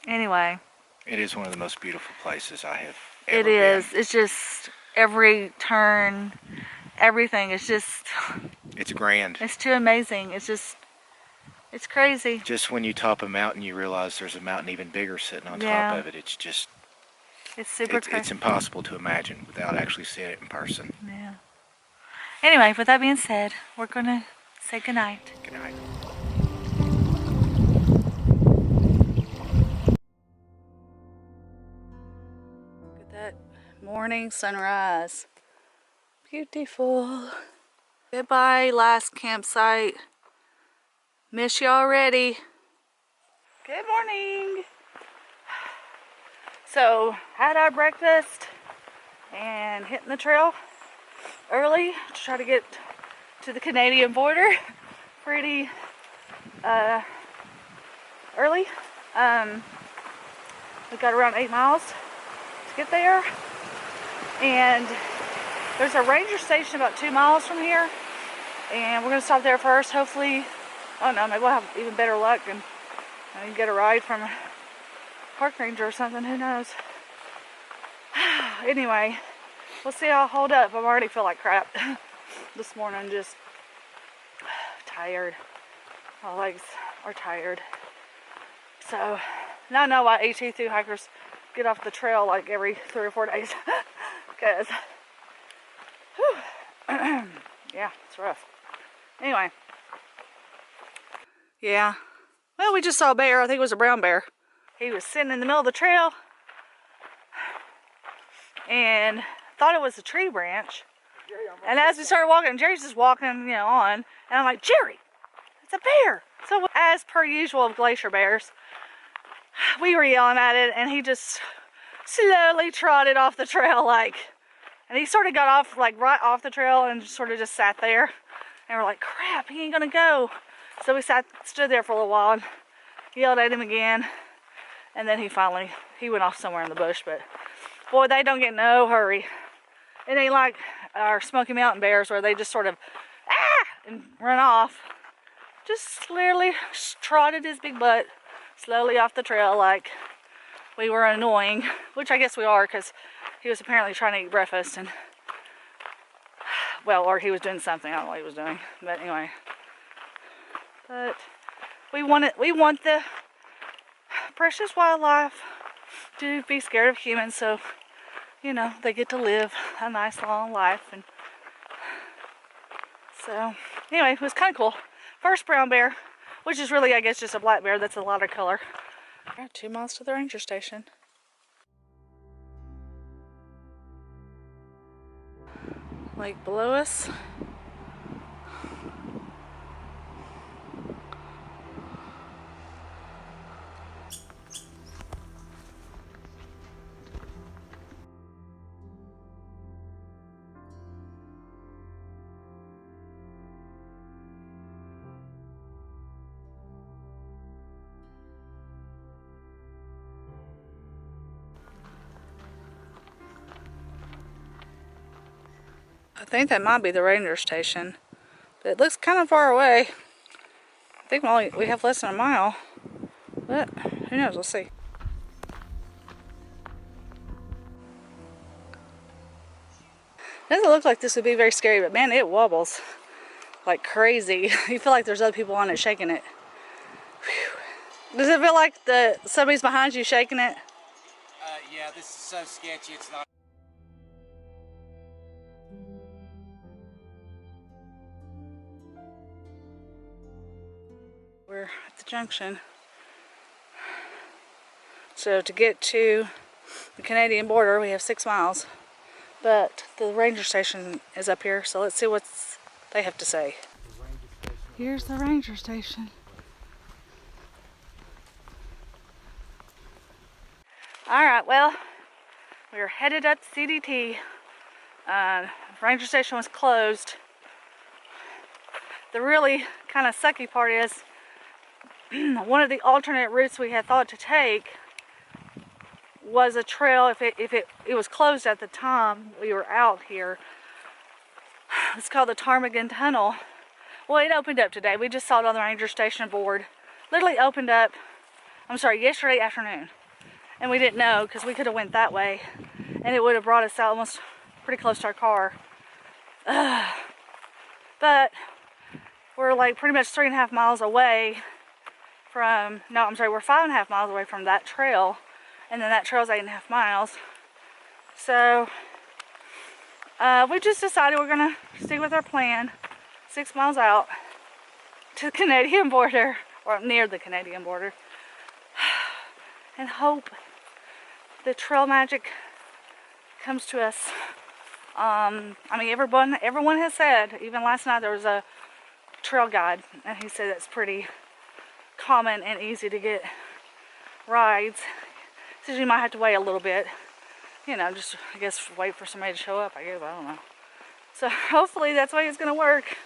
anyway. It is one of the most beautiful places I have It ever is. been. It's just every turn, everything. It's just. It's grand. It's too amazing. It's just. It's crazy. Just when you top a mountain, you realize there's a mountain even bigger sitting on Yeah. top of it. It's just. It's super crazy. It's impossible to imagine without actually seeing it in person. Yeah. Anyway, with that being said, we're gonna say goodnight. Good night. Look at that morning sunrise. Beautiful. Goodbye, last campsite. Miss you already. Good morning. So, had our breakfast and hitting the trail early to try to get to the Canadian border pretty early. We got around 8 miles to get there, and there's a ranger station about 2 miles from here, and we're gonna stop there first. Hopefully, oh no, maybe we'll have even better luck and get a ride from a park ranger or something, who knows. Anyway, we'll see how I hold up. I already feel like crap this morning, just tired. My legs are tired. So, now I know why AT2 hikers get off the trail like every 3 or 4 days. Because, yeah, it's rough. Anyway. Yeah. Well, we just saw a bear. I think it was a brown bear. He was sitting in the middle of the trail and thought it was a tree branch. And as we started walking, Jerry's just walking, you know, on. And I'm like, Jerry, it's a bear. So as per usual of glacier bears, we were yelling at it, and he just slowly trotted off the trail, like, and he sort of got off, like, right off the trail and sort of just sat there. And we're like, crap, he ain't gonna go. So we stood there for a little while and yelled at him again. And then he went off somewhere in the bush. But boy, they don't get no hurry. It ain't like our Smoky Mountain bears where they just sort of and run off. Just literally trotted his big butt slowly off the trail like we were annoying, which I guess we are, because he was apparently trying to eat breakfast, and well, or he was doing something. I don't know what he was doing, but anyway. But we want the precious wildlife to be scared of humans, so you know they get to live a nice long life. And so anyway, it was kind of cool. First brown bear, which is really, I guess, just a black bear. That's a lighter color. 2 miles to the ranger station. Lake below us. I think that might be the ranger station, but it looks kind of far away. I think we have less than a mile, but who knows, we'll see. Doesn't look like this would be very scary, but man, it wobbles like crazy. You feel like there's other people on it shaking it. Whew. Does it feel like somebody's behind you shaking it? Yeah, this is so sketchy, it's not. We're at the junction. So to get to the Canadian border, we have 6 miles. But the ranger station is up here, so let's see what they have to say. Here's the ranger station. Alright, well, we're headed up to CDT. Ranger station was closed. The really kind of sucky part is one of the alternate routes we had thought to take was a trail. If it was closed at the time we were out here. It's called the Ptarmigan Tunnel. Well, it opened up today. We just saw it on the ranger station board. Literally opened up, yesterday afternoon. And we didn't know because we could have went that way and it would have brought us out almost pretty close to our car. But we're like pretty much 3.5 miles away from, we're 5.5 miles away from that trail. And then that trail's 8.5 miles. So we just decided we're gonna stick with our plan. 6 miles out to the Canadian border, or near the Canadian border, and hope the trail magic comes to us. Everyone has said, even last night there was a trail guide, and he said it's pretty common and easy to get rides. So you might have to wait a little bit, just I guess wait for somebody to show up. I guess, I don't know. So hopefully that's the way it's gonna work.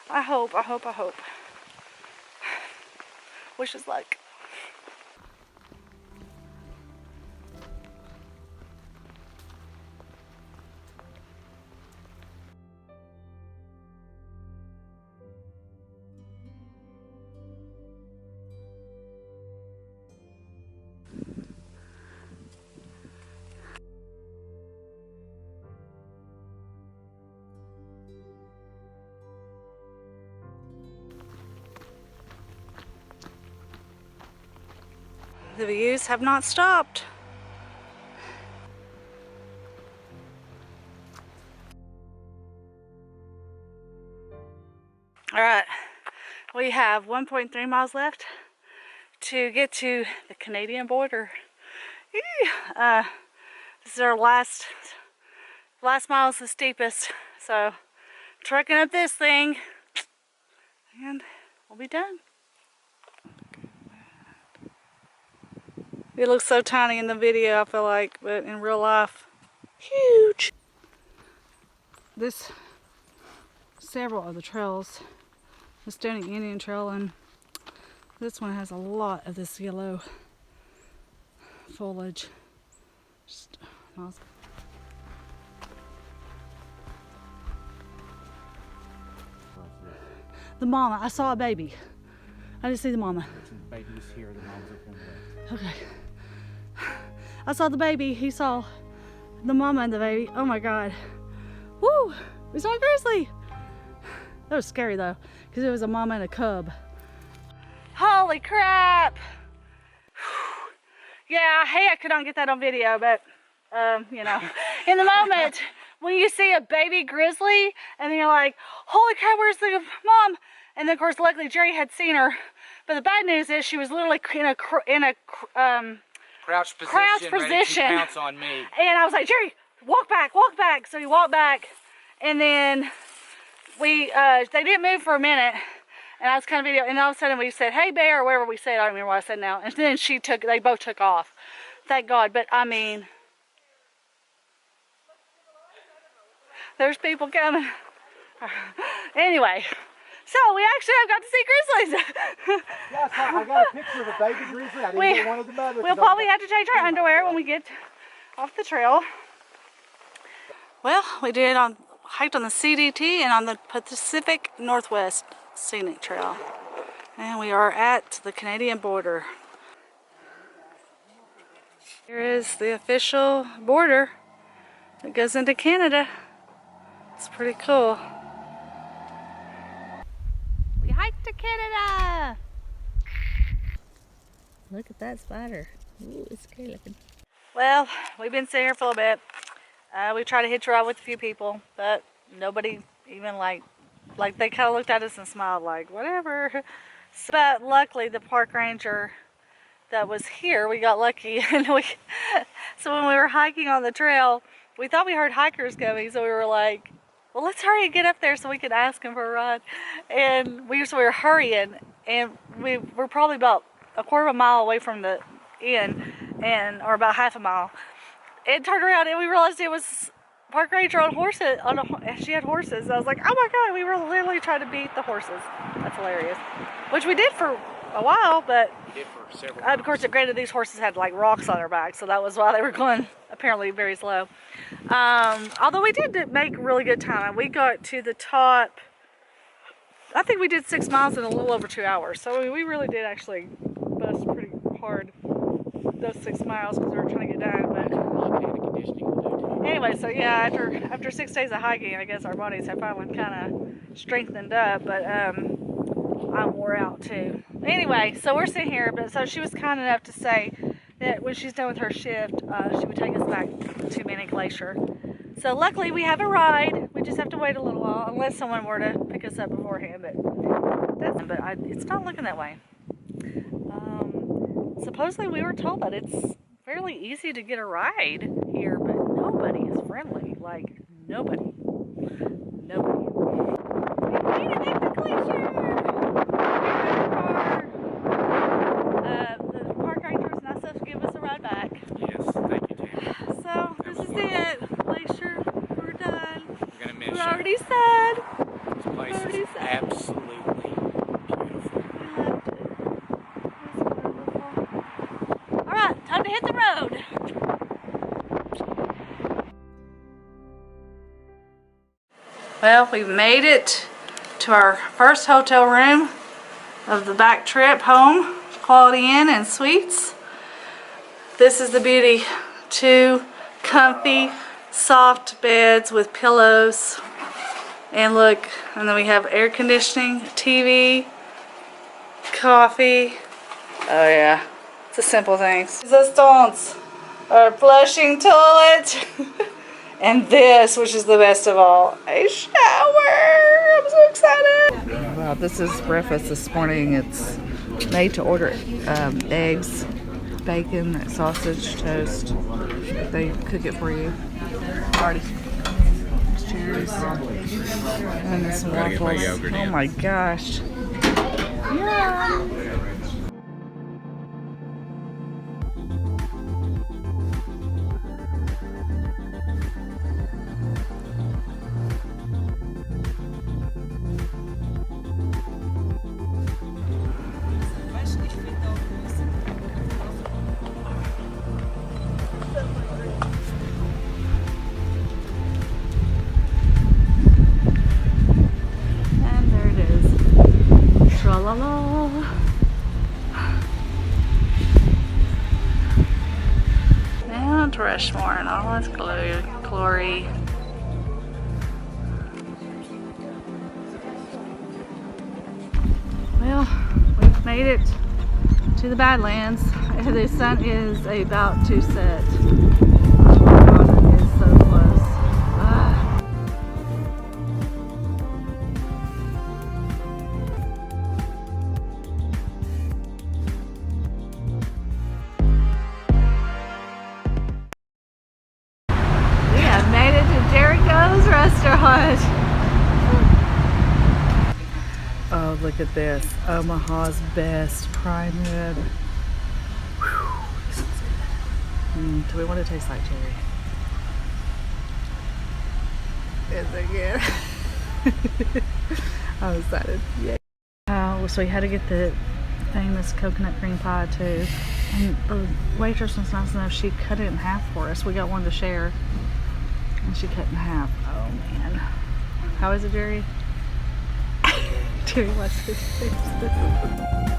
I hope. Wish us luck. The views have not stopped. All right, we have 1.3 miles left to get to the Canadian border. This is our last mile is the steepest, so trekking up this thing and we'll be done. It looks so tiny in the video, I feel like, but in real life, huge. Several of the trails, the Stoney Indian Trail, and this one has a lot of this yellow foliage. Just miles. The mama, I saw a baby. I didn't see the mama. The baby was here, the mom's up on the left. Okay. I saw the baby, he saw the mama and the baby. Oh my God. Woo! We saw a grizzly! That was scary though, because it was a mama and a cub. Holy crap! Yeah, hey, I could not get that on video, but in the moment, when you see a baby grizzly, and then you're like, holy crap, where's the mom? And then of course, luckily Jerry had seen her. But the bad news is she was literally in a crouched position. Ready to pounce on me. And I was like, Jerry, walk back. So he walked back, and then they didn't move for a minute, and I was kind of and all of a sudden we said, hey bear, or whatever we said, I don't remember what I said now, and then they both took off. Thank God. But I mean, there's people coming. Anyway. So we actually have got to see grizzlies. Yeah, I got a picture of a baby grizzly. I didn't get one of the mothers. We'll probably have to change our underwear when we get off the trail. Well, we hiked on the CDT and on the Pacific Northwest Scenic Trail. And we are at the Canadian border. Here is the official border that goes into Canada. It's pretty cool. Hike to Canada! Look at that spider. Ooh, it's scary looking. Well, we've been sitting here for a little bit. We tried to hitch a ride with a few people, but nobody even like they kind of looked at us and smiled like, whatever. But luckily the park ranger that was here, we got lucky. And so when we were hiking on the trail, we thought we heard hikers coming, so we were like, well, let's hurry and get up there so we could ask him for a ride. And we were hurrying, and we were probably about a quarter of a mile away from the inn, or about half a mile. And turned around and we realized it was park ranger on horses. She had horses. I was like, oh my god, we were literally trying to beat the horses. That's hilarious. Which we did for a while, but We did for several of course, granted, these horses had like rocks on their back, so that was why they were going apparently very slow. Although we did make really good time. We got to the top. I think we did 6 miles in a little over 2 hours. So we really did actually bust pretty hard those 6 miles because we were trying to get down. But conditioning will do too. anyway, so yeah, after 6 days of hiking, I guess our bodies have finally kind of strengthened up. But I'm wore out too. Anyway, so we're sitting here, but so she was kind enough to say that when she's done with her shift, she would take us back to Many Glacier. So luckily we have a ride. We just have to wait a little while, unless someone were to pick us up beforehand. But it's not looking that way. Supposedly we were told that it's fairly easy to get a ride here, but nobody is friendly. Like nobody. Nobody. We made it back to Glacier. The park ranger was nice enough to give us a ride back. Yes, thank you, Tammy. So this is it. Glacier, we're done. We're gonna miss We you. already said. This place already is said. absolutely beautiful. We loved it. It was wonderful. Alright, time to hit the road. Well, we've made it to our first hotel room of the back trip home. Quality Inn and Suites. This is the beauty. 2 comfy, soft beds with pillows. And look, and then we have air conditioning, TV, coffee. Oh yeah, it's the simple things. Resistance, our flushing toilet. And this, which is the best of all, a shower. I'm so excited. Wow, this is breakfast this morning. It's made to order eggs, bacon, sausage, toast. They cook it for you. Already. Cheers. And there's some waffles. Oh my gosh. Yeah. Mount Rushmore and all its glory. Well, we've made it to the Badlands. The sun is about to set. Oh my God, it is so close. Restaurant. Oh, look at this. Omaha's best prime rib. Whew, this is good. Do we want to taste like cherry? Is it good? I'm excited. Yeah. So we had to get the famous coconut cream pie too. And the waitress was nice enough, she cut it in half for us. We got one to share. And she cut in half. Oh man. How is it, Jerry? Jerry wants to taste this.